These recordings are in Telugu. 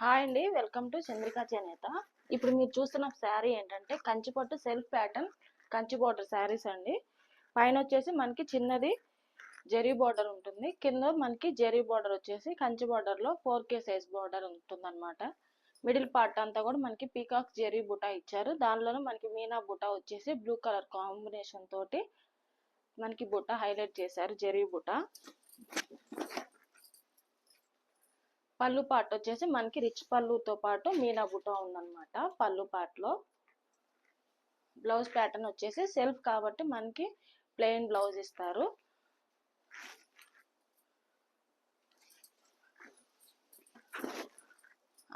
హాయ్ అండి, వెల్కమ్ టు చంద్రికా చేనేత. ఇప్పుడు మీరు చూస్తున్న శారీ ఏంటంటే Kanchipattu self pattern Kanchi border saris అండి. పైన వచ్చేసి మనకి చిన్నది జరీ బోర్డర్ ఉంటుంది, కింద మనకి జరీ బోర్డర్ వచ్చేసి కంచి బోర్డర్లో 4K సైజ్ బోర్డర్ ఉంటుందన్నమాట. మిడిల్ పార్ట్ అంతా కూడా మనకి పీకాక్ జరీ బుటా ఇచ్చారు. దానిలోనే మనకి మీనా బుటా వచ్చేసి బ్లూ కలర్ కాంబినేషన్ తోటి మనకి బుటా హైలైట్ చేశారు, జరీ బుటా. పళ్ళు పార్ట్ వచ్చేసి మనకి రిచ్ పళ్ళుతో పాటు మీనా బుటా ఉందన్నమాట. పళ్ళు పార్ట్లో బ్లౌజ్ ప్యాటర్న్ వచ్చేసి సెల్ఫ్ కాబట్టి మనకి ప్లెయిన్ బ్లౌజ్ ఇస్తారు.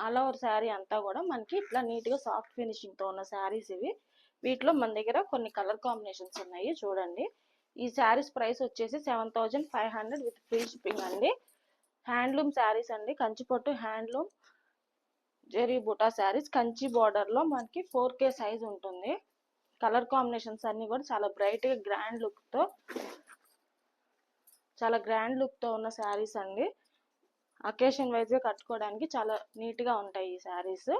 ఆల్ ఓవర్ శారీ అంతా కూడా మనకి ఇట్లా నీట్గా సాఫ్ట్ ఫినిషింగ్తో ఉన్న శారీస్ ఇవి. వీటిలో మన దగ్గర కొన్ని కలర్ కాంబినేషన్స్ ఉన్నాయి చూడండి. ఈ శారీస్ ప్రైస్ వచ్చేసి 7500 విత్ ఫ్రీ షిప్పింగ్ అండి. హ్యాండ్లూమ్ శారీస్ అండి, కంచిపట్టు హ్యాండ్లూమ్ జరీ బుటా శారీస్. కంచి బార్డర్లో మనకి 4K సైజ్ ఉంటుంది. కలర్ కాంబినేషన్స్ అన్నీ కూడా చాలా బ్రైట్గా చాలా గ్రాండ్ లుక్తో ఉన్న శారీస్ అండి. అకేషన్ వైజ్గా కట్టుకోవడానికి చాలా నీట్గా ఉంటాయి ఈ శారీస్.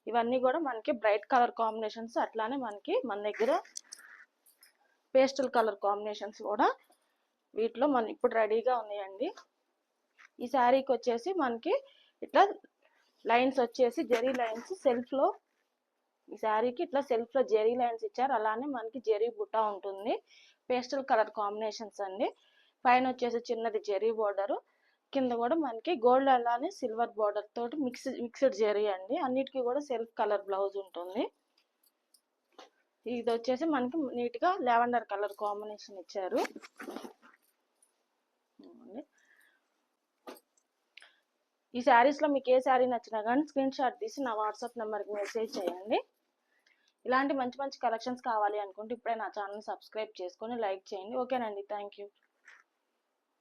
ఇవన్నీ కూడా మనకి బ్రైట్ కలర్ కాంబినేషన్స్, అట్లానే మన దగ్గర పేస్టల్ కలర్ కాంబినేషన్స్ కూడా వీటిలో ఇప్పుడు రెడీగా ఉన్నాయండి. ఈ శారీకి వచ్చేసి మనకి ఇట్లా లైన్స్ వచ్చేసి జరీ లైన్స్ సెల్ఫ్లో, ఈ శారీకి ఇట్లా సెల్ఫ్లో జరీ లైన్స్ ఇచ్చారు. అలానే మనకి జరీ బుటా ఉంటుంది, పేస్టల్ కలర్ కాంబినేషన్స్ అండి. పైన వచ్చేసి చిన్నది జరీ బోర్డరు, కింద కూడా మనకి గోల్డ్ అలానే సిల్వర్ బోర్డర్ తోటి మిక్స్డ్ జరీ అండి. అన్నిటికీ కూడా సెల్ఫ్ కలర్ బ్లౌజ్ ఉంటుంది. ఇది వచ్చేసి మనకి నీట్గా లావెండర్ కలర్ కాంబినేషన్ ఇచ్చారు. ఈ శారీస్లో మీకు ఏ శారీ నచ్చినా కానీ స్క్రీన్ షాట్ తీసి నా వాట్సాప్ నెంబర్కి మెసేజ్ చేయండి. ఇలాంటి మంచి మంచి కలెక్షన్స్ కావాలి అనుకుంటే ఇప్పుడే నా ఛానల్ సబ్స్క్రైబ్ చేసుకొని లైక్ చేయండి. ఓకేనండి, థ్యాంక్ యూ.